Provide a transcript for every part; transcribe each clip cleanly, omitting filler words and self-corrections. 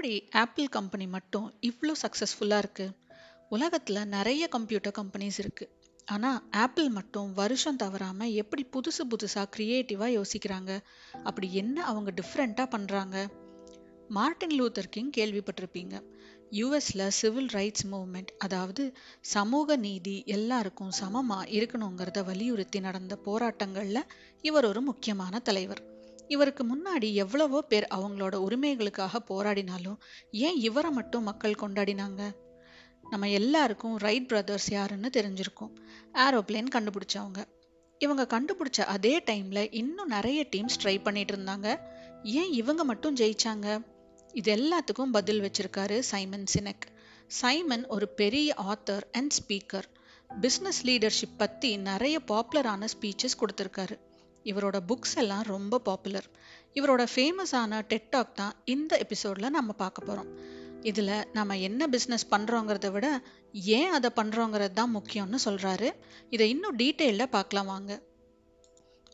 எப்படி apple company மட்டும் இவ்ளோ சக்ஸஸ்ஃபுல்லா இருக்கு? உலகத்துல நிறைய கம்ப்யூட்டர் கம்பெனிஸ் இருக்கு. ஆனா ஆப்பிள் மட்டும் வருஷம் தவறாம எப்படி புதுசு புதுசா கிரியேட்டிவா யோசிக்கிறாங்க? அப்படி என்ன அவங்க டிஃப்ரெண்டா பண்றாங்க? மார்ட்டின் லூதர் கிங் கேள்விப்பட்டிருப்பீங்க. யுஎஸ்ல சிவில் ரைட்ஸ் மூவ்மெண்ட், அதாவது சமூக நீதி எல்லாருக்கும் சமமா இருக்கணுங்கிறத வலியுறுத்தி நடந்த போராட்டங்கள்ல இவர் ஒரு முக்கியமான தலைவர். இவருக்கு முன்னாடி எவ்வளவோ பேர் அவங்களோட உரிமைகளுக்காக போராடினாலும் ஏன் இவரை மட்டும் மக்கள் கொண்டாடினாங்க? நம்ம எல்லாருக்கும் ரைட் பிரதர்ஸ் யாருன்னு தெரிஞ்சிருக்கும். ஏரோப்ளேன் கண்டுபிடிச்சவங்க. இவங்க கண்டுபிடிச்ச அதே டைம்ல இன்னும் நிறைய டீம்ஸ் ட்ரை பண்ணிட்டு இருந்தாங்க. ஏன் இவங்க மட்டும் ஜெயிச்சாங்க? இது எல்லாத்துக்கும் பதில் வச்சிருக்காரு சைமன் சினெக். சைமன் ஒரு பெரிய author and speaker. Business leadership பத்தி நிறைய பாப்புலரான ஸ்பீச்சஸ் கொடுத்திருக்காரு. இவரோட புக்ஸ் எல்லாம் ரொம்ப பாப்புலர். இவரோட ஃபேமஸான டெட் டாக் தான் இந்த எபிசோட்ல நம்ம பார்க்க போறோம். இதுல நம்ம என்ன பிசினஸ் பண்றோங்கிறத விட ஏன் அதை பண்றோங்கிறது தான் முக்கியம்னு சொல்றாரு. இதை இன்னும் டீட்டெயில்ல பார்க்கலாம் வாங்க.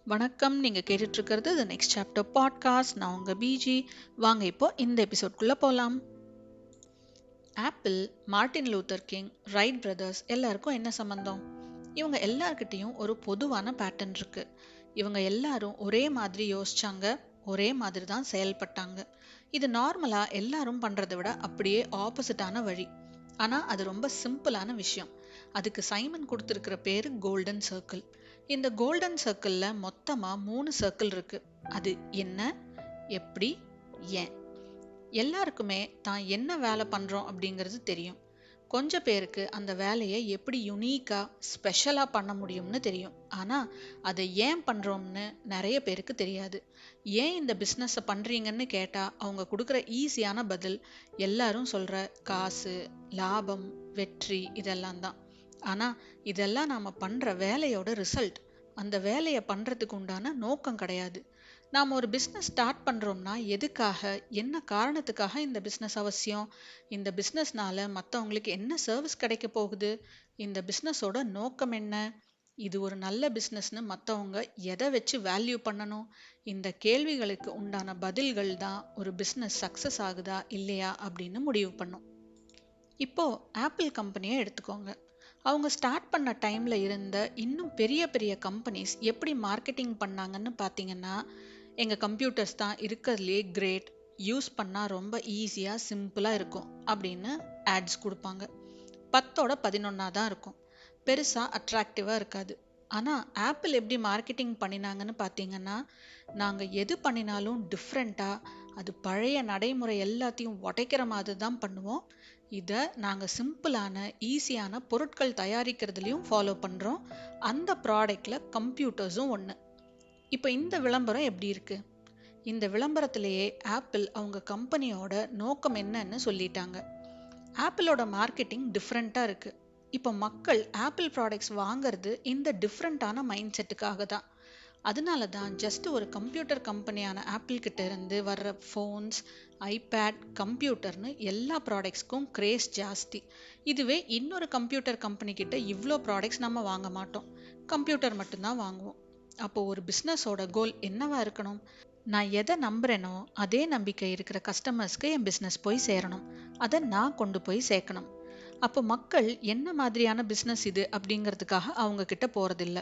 வணக்கம், நீங்க கேட்டுட்டு இருக்கிறது தி நெக்ஸ்ட் சாப்டர் பாட்காஸ்ட். நான் உங்க பிஜி. வாங்க இப்போ இந்த எபிசோட்குள்ள போலாம். Apple, Martin Luther king, Wright brothers எல்லாருக்கும் என்ன சம்பந்தம்? இவங்க எல்லார்கிட்டையும் ஒரு பொதுவான பேட்டர்ன் இருக்கு. இவங்க எல்லாரும் ஒரே மாதிரி யோசிச்சாங்க, ஒரே மாதிரி தான் செயல்பட்டாங்க. இது நார்மலா எல்லாரும் பண்றதை விட அப்படியே ஆப்போசிட்டான வழி. ஆனா அது ரொம்ப சிம்பிளான விஷயம். அதுக்கு சைமன் கொடுத்திருக்கிற பேரு கோல்டன் சர்க்கிள். இந்த கோல்டன் சர்க்கிள்ல மொத்தமா 3 சர்க்கிள் இருக்கு. அது என்ன, எப்படி, ஏன்? எல்லாருக்குமே தான் என்ன வேலை பண்றோம் அப்படிங்கிறது தெரியும். கொஞ்ச பேருக்கு அந்த வேலையை எப்படி யுனீக்கா ஸ்பெஷலா பண்ண முடியும்னு தெரியும். ஆனா அதை ஏன் பண்றோம்னு நிறைய பேருக்கு தெரியாது. ஏன் இந்த பிஸ்னஸை பண்றீங்கன்னு கேட்டா அவங்க கொடுக்குற ஈஸியான பதில் எல்லாரும் சொல்ற காசு, லாபம், வெற்றி இதெல்லாம் தான். ஆனா இதெல்லாம் நாம பண்ற வேலையோட ரிசல்ட். அந்த வேலையை பண்றதுக்கு உண்டான நோக்கம் கிடையாது. நாம் ஒரு பிஸ்னஸ் ஸ்டார்ட் பண்ணுறோம்னா எதுக்காக, என்ன காரணத்துக்காக இந்த பிஸ்னஸ் அவசியம்? இந்த பிஸ்னஸ்னால மற்றவங்களுக்கு என்ன சர்வீஸ் கிடைக்க போகுது? இந்த பிஸ்னஸோட நோக்கம் என்ன? இது ஒரு நல்ல பிஸ்னஸ்னு மற்றவங்க எதை வச்சு வேல்யூ பண்ணணும்? இந்த கேள்விகளுக்கு உண்டான பதில்கள் தான் ஒரு பிஸ்னஸ் சக்ஸஸ் ஆகுதா இல்லையா அப்படின்னு முடிவு பண்ணும். இப்போ ஆப்பிள் கம்பெனியை எடுத்துக்கோங்க. அவங்க ஸ்டார்ட் பண்ண டைம்ல இருந்த இன்னும் பெரிய பெரிய கம்பெனிஸ் எப்படி மார்க்கெட்டிங் பண்ணாங்கன்னு பார்த்தீங்கன்னா, எங்க கம்ப்யூட்டர்ஸ் தான் இருக்கிறதுலே கிரேட், யூஸ் பண்ணா ரொம்ப ஈஸியா சிம்பிளா இருக்கும் அப்படின்னு ஆட்ஸ் கொடுப்பாங்க. 10ஓட 11 தான் இருக்கும். பெருசா அட்ராக்டிவா இருக்காது. ஆனா ஆப்பிள் எப்படி மார்க்கெட்டிங் பண்ணினாங்கன்னு பார்த்தீங்கன்னா, நாங்க எது பண்ணினாலும் டிஃப்ரெண்டா, அது பழைய நடைமுறை எல்லாத்தையும் உடைக்கிற மாதிரி தான் பண்ணுவோம். இதை நாங்க சிம்பிளான ஈஸியான பொருட்கள் தயாரிக்கிறதுலையும் ஃபாலோ பண்றோம். அந்த ப்ராடக்ட்ல கம்ப்யூட்டர்ஸும் ஒன்று. இப்போ இந்த விளம்பரம் எப்படி இருக்கு? இந்த விளம்பரத்திலேயே ஆப்பிள் அவங்க கம்பெனியோட நோக்கம் என்னன்னு சொல்லிட்டாங்க. ஆப்பிளோட மார்க்கெட்டிங் டிஃப்ரெண்டா இருக்கு. இப்போ மக்கள் ஆப்பிள் ப்ராடக்ட்ஸ் வாங்குறது இந்த டிஃப்ரெண்டான மைண்ட் செட்டுக்காக தான். அதனால தான் ஜஸ்ட் ஒரு கம்ப்யூட்டர் கம்பெனியான ஆப்பிள் கிட்ட இருந்து வர்ற ஃபோன்ஸ், ஐபேட், கம்ப்யூட்டர்னு எல்லா ப்ராடக்ட்ஸ்க்கும் கிரேஸ் ஜாஸ்தி. இதுவே இன்னொரு கம்ப்யூட்டர் கம்பெனி கிட்ட இவ்வளோ ப்ராடக்ட்ஸ் நம்ம வாங்க மாட்டோம். கம்ப்யூட்டர் மட்டும்தான் வாங்குவோம். அப்போ ஒரு பிஸ்னஸோட கோல் என்னவா இருக்கணும்? நான் எதை நம்புறேனோ அதே நம்பிக்கை இருக்கிற கஸ்டமர்ஸ்க்கு என் பிஸ்னஸ் போய் சேரணும். அதை நான் கொண்டு போய் சேர்க்கணும். அப்போ மக்கள் என்ன மாதிரியான பிஸ்னஸ் இது அப்படிங்கிறதுக்காக அவங்க கிட்ட போறதில்ல.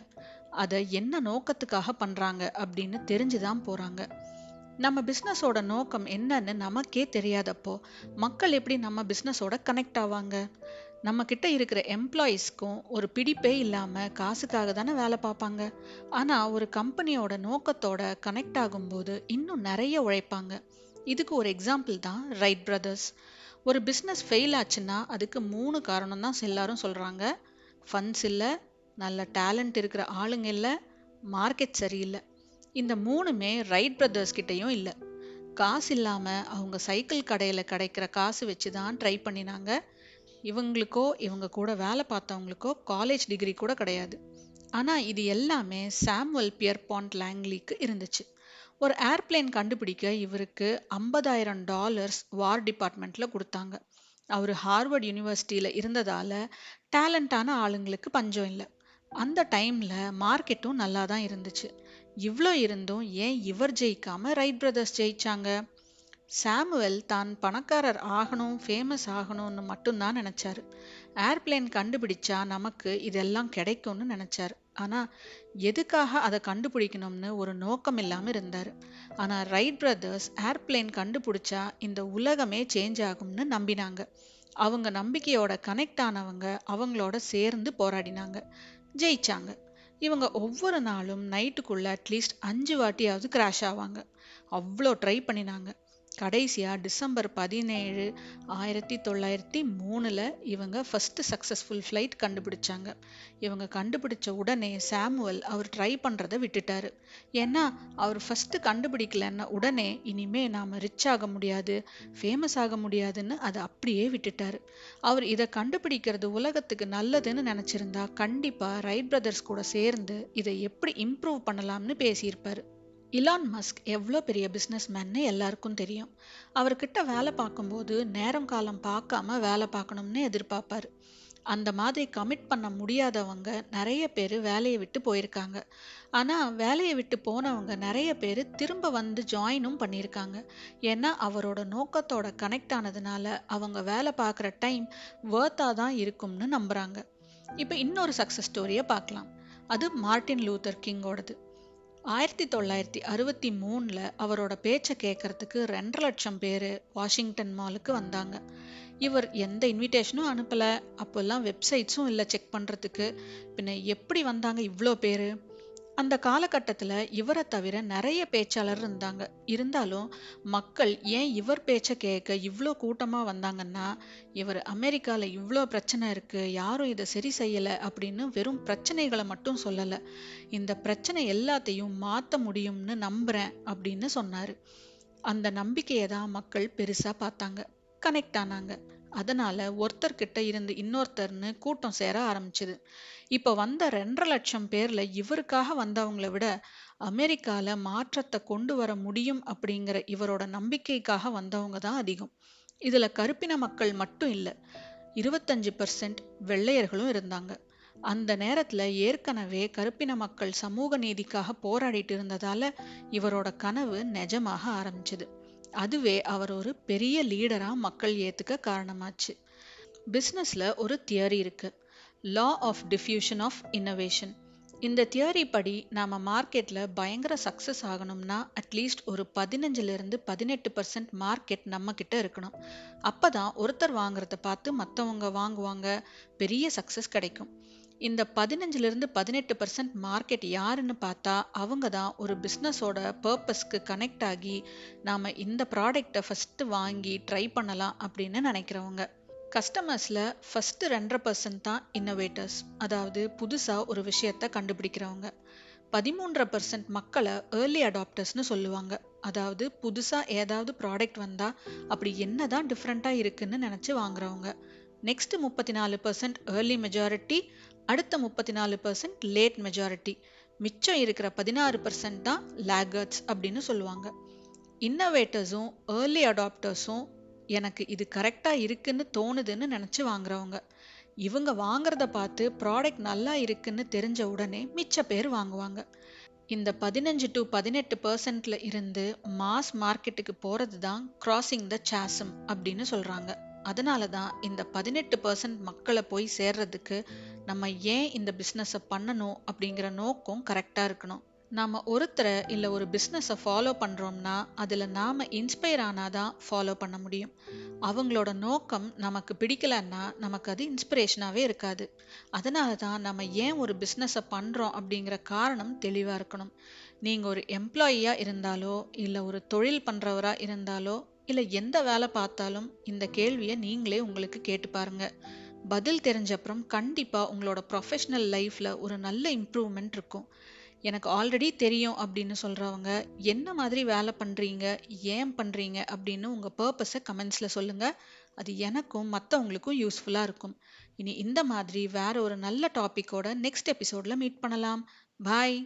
அதை என்ன நோக்கத்துக்காக பண்றாங்க அப்படின்னு தெரிஞ்சுதான் போறாங்க. நம்ம பிஸ்னஸோட நோக்கம் என்னன்னு நமக்கே தெரியாதப்போ மக்கள் எப்படி நம்ம பிஸ்னஸோட கனெக்ட் ஆவாங்க? நம்ம கிட்ட இருக்கிற எம்ப்ளாயீஸ்க்கும் ஒரு பிடிப்பே இல்லாம காசுக்காக தானே வேலை பார்ப்பாங்க. ஆனா ஒரு கம்பெனியோட நோக்கத்தோட கனெக்ட் ஆகும்போது இன்னும் நிறைய உழைப்பாங்க. இதுக்கு ஒரு எக்ஸாம்பிள் தான் ரைட் பிரதர்ஸ். ஒரு பிஸ்னஸ் ஃபெயில் ஆச்சுன்னா அதுக்கு 3 காரணம் தான் எல்லாரும் சொல்றாங்க. ஃபண்ட்ஸ் இல்லை, நல்ல டேலண்ட் இருக்கிற ஆளுங்க இல்லை, மார்க்கெட் சரியில்லை. இந்த 3மே ரைட் பிரதர்ஸ் கிட்டேயும் இல்லை. காசு இல்லாம அவங்க சைக்கிள் கடையில கிடைக்கிற காசு வச்சு தான் ட்ரை பண்ணினாங்க. இவங்களுக்கோ இவங்க கூட வேலை பார்த்தவங்களுக்கோ காலேஜ் டிகிரி கூட கிடையாது. ஆனா இது எல்லாமே சாமுவல் பியர்பாண்ட் லாங்லிக்கு இருந்துச்சு. ஒரு ஏர்பிளேன் கண்டுபிடிக்க இவருக்கு $50,000 வார் டிபார்ட்மெண்ட்ல கொடுத்தாங்க. அவர் ஹார்வர்ட் யூனிவர்சிட்டியில இருந்ததால டேலண்டான ஆளுங்களுக்கு பஞ்சம் இல்லை. அந்த டைம்ல மார்க்கெட்டும் நல்லா தான் இருந்துச்சு. இவ்வளோ இருந்தும் ஏன் இவர் ஜெயிக்காம ரைட் பிரதர்ஸ் ஜெயிச்சாங்க? சாமுவேல் தான் பணக்காரர் ஆகணும், ஃபேமஸ் ஆகணும்னு மட்டும்தான் நினைச்சாரு. ஏர்பிளேன் கண்டுபிடிச்சா நமக்கு இதெல்லாம் கிடைக்கும்னு நினைச்சாரு. ஆனா எதுக்காக அதை கண்டுபிடிக்கணும்னு ஒரு நோக்கம் இல்லாம இருந்தாரு. ஆனா ரைட் பிரதர்ஸ் ஏர்பிளேன் கண்டுபிடிச்சா இந்த உலகமே சேஞ்ச் ஆகும்னு நம்பினாங்க. அவங்க நம்பிக்கையோட கனெக்ட் ஆனவங்க அவங்களோட சேர்ந்து போராடினாங்க, ஜெயிச்சாங்க. இவங்க ஒவ்வொரு நாளும் நைட்டுக்குள்ள அட்லீஸ்ட் 5 வாட்டியாவது கிராஷ் ஆவாங்க. அவ்வளோ ட்ரை பண்ணினாங்க. கடைசியா டிசம்பர் 17, 1903 இவங்க ஃபர்ஸ்ட் சக்சஸ்ஃபுல் ஃப்ளைட் கண்டுபிடிச்சாங்க. இவங்க கண்டுபிடிச்ச உடனே சாமுவல் அவர் ட்ரை பண்றதை விட்டுட்டாரு. ஏன்னா அவர் ஃபர்ஸ்ட் கண்டுபிடிக்கலன்னா உடனே இனிமே நாம ரிச் ஆக முடியாது, ஃபேமஸ் ஆக முடியாதுன்னு அதை அப்படியே விட்டுட்டாரு. அவர் இதை கண்டுபிடிக்கிறது உலகத்துக்கு நல்லதுன்னு நினைச்சிருந்தா கண்டிப்பா ரைட் பிரதர்ஸ் கூட சேர்ந்து இதை எப்படி இம்ப்ரூவ் பண்ணலாம்னு பேசியிருப்பாரு. இலான் மஸ்க் எவ்வளோ பெரிய பிஸ்னஸ் மேன்னு எல்லாருக்கும் தெரியும். அவர்கிட்ட வேலை பார்க்கும்போது நேரம் காலம் பார்க்காம வேலை பார்க்கணும்னு எதிர்பார்ப்பாரு. அந்த மாதிரி கமிட் பண்ண முடியாதவங்க நிறைய பேர் வேலையை விட்டு போயிருக்காங்க. ஆனா வேலையை விட்டு போனவங்க நிறைய பேர் திரும்ப வந்து ஜாயினும் பண்ணியிருக்காங்க. ஏன்னா அவரோட நோக்கத்தோட கனெக்ட் ஆனதுனால அவங்க வேலை பார்க்குற டைம் வேர்த்தா தான் இருக்கும்னு நம்புறாங்க. இப்போ இன்னொரு சக்சஸ் ஸ்டோரியை பார்க்கலாம். அது மார்ட்டின் லூதர் கிங்கோடது. 1963 அவரோட பேச்சை கேட்கறதுக்கு 2.5 லட்சம் பேர் வாஷிங்டன் மாலுக்கு வந்தாங்க. இவர் எந்த இன்விடேஷனும் அனுப்பல. அப்போல்லாம் வெப்சைட்ஸும் இல்லை செக் பண்றதுக்கு. பின்ன எப்படி வந்தாங்க இவ்வளோ பேரு? அந்த காலகட்டத்துல இவரை தவிர நிறைய பேச்சாளர் இருந்தாங்க. இருந்தாலும் மக்கள் ஏன் இவர் பேச்ச கேட்க இவ்ளோ கூட்டமா வந்தாங்கன்னா, இவர் அமெரிக்கால இவ்ளோ பிரச்சனை இருக்கு, யாரும் இதை சரி செய்யல அப்படின்னு வெறும் பிரச்சனைகளை மட்டும் சொல்லல, இந்த பிரச்சனை எல்லாத்தையும் மாத்த முடியும்னு நம்புறேன் அப்படின்னு சொன்னாரு. அந்த நம்பிக்கையை தான் மக்கள் பெருசா பார்த்தாங்க, கனெக்ட் ஆனாங்க. அதனால ஒருத்தர்கிட்ட இருந்து இன்னொருத்தர்னு கூட்டம் சேர ஆரம்பிச்சது. இப்ப வந்த 2.5 லட்சம் பேர்ல இவருக்காக வந்தவங்களை விட அமெரிக்கால மாற்றத்தை கொண்டு வர முடியும் அப்படிங்கிற இவரோட நம்பிக்கைக்காக வந்தவங்க தான் அதிகம். இதுல கருப்பின மக்கள் மட்டும் இல்ல, 25% வெள்ளையர்களும் இருந்தாங்க. அந்த நேரத்துல ஏற்கனவே கருப்பின மக்கள் சமூக நீதிக்காக போராடிட்டு இருந்ததால இவரோட கனவு நிஜமாக ஆரம்பிச்சது. அதுவே அவர் ஒரு பெரிய லீடரா மக்கள் ஏத்துக்க காரணமாச்சு. பிசினஸ்ல ஒரு தியரி இருக்கு, law of diffusion of innovation. இந்த தியரி படி நாம மார்க்கெட்ல பயங்கர சக்சஸ் ஆகணும்னா அட்லீஸ்ட் ஒரு 15% மார்க்கெட் நம்ம கிட்ட இருக்கணும். அப்பதான் ஒருத்தர் வாங்குறத பார்த்து மத்தவங்க வாங்குவாங்க, பெரிய சக்சஸ் கிடைக்கும். இந்த 15% மார்க்கெட் யாருன்னு பார்த்தா அவங்க தான் ஒரு பிஸ்னஸோட பர்பஸ்க்கு கனெக்ட் ஆகி நாம இந்த ப்ராடக்டை ஃபர்ஸ்ட் வாங்கி ட்ரை பண்ணலாம் அப்படின்னு நினைக்கிறவங்க. கஸ்டமர்ஸ்ல ஃபர்ஸ்ட் 2.5% தான் இன்னோவேட்டர்ஸ், அதாவது புதுசா ஒரு விஷயத்த கண்டுபிடிக்கிறவங்க. 13% மக்களை ஏர்லி அடாப்டர்ஸ்னு சொல்லுவாங்க, அதாவது புதுசா ஏதாவது ப்ராடக்ட் வந்தா அப்படி என்னதான் டிஃப்ரெண்டா இருக்குன்னு நினைச்சு வாங்குறவங்க. நெக்ஸ்ட் 34% ஏர்லி மெஜாரிட்டி, அடுத்த 34% லேட் மெஜாரிட்டி, மிச்சம் இருக்கிற 16% தான் லேகர்ட்ஸ் அப்படின்னு சொல்லுவாங்க. இன்னோவேட்டர்ஸும் ஏர்லி அடாப்டர்ஸும் எனக்கு இது கரெக்டா இருக்குன்னு தோணுதுன்னு நினைச்சு வாங்குறவங்க. இவங்க வாங்குறத பார்த்து ப்ராடக்ட் நல்லா இருக்குன்னு தெரிஞ்ச உடனே மிச்ச பேர் வாங்குவாங்க. இந்த 15 to 18% இருந்து மாஸ் மார்க்கெட்டுக்கு போறது தான் கிராசிங் த சாசம் அப்படின்னு சொல்றாங்க. அதனால தான் இந்த 18% மக்களை போய் சேர்றதுக்கு நம்ம ஏன் இந்த பிஸ்னஸை பண்ணணும் அப்படிங்கிற நோக்கம் கரெக்டா இருக்கணும். நாம ஒருத்தரை இல்ல ஒரு பிஸ்னஸை ஃபாலோ பண்றோம்னா அதுல நாம இன்ஸ்பயர் ஆனாதான் ஃபாலோ பண்ண முடியும். அவங்களோட நோக்கம் நமக்கு பிடிக்கலன்னா நமக்கு அது இன்ஸ்பிரேஷனாவே இருக்காது. அதனால தான் நம்ம ஏன் ஒரு பிஸ்னஸை பண்றோம் அப்படிங்கிற காரணம் தெளிவா இருக்கணும். நீங்க ஒரு எம்ப்ளாயியா இருந்தாலோ இல்ல ஒரு தொழில் பண்றவரா இருந்தாலோ இல்ல எந்த வேலை பார்த்தாலும் இந்த கேள்வியை நீங்களே உங்களுக்கு கேட்டு பாருங்க. பதில் தெரிஞ்ச அப்புறம் கண்டிப்பா உங்களோட ப்ரொஃபஷனல் லைஃப்ல ஒரு நல்ல இம்ப்ரூவ்மெண்ட் இருக்கும். எனக்கு ஆல்ரெடி தெரியும் அப்படின்னு சொல்றவங்க என்ன மாதிரி வேலை பண்றீங்க, ஏன் பண்றீங்க அப்படின்னு உங்க பர்பஸை கமெண்ட்ஸ்ல சொல்லுங்க. அது எனக்கும் மற்றவங்களுக்கும் யூஸ்ஃபுல்லா இருக்கும். இனி இந்த மாதிரி வேற ஒரு நல்ல டாபிக்கோட நெக்ஸ்ட் எபிசோட்ல மீட் பண்ணலாம். பாய்.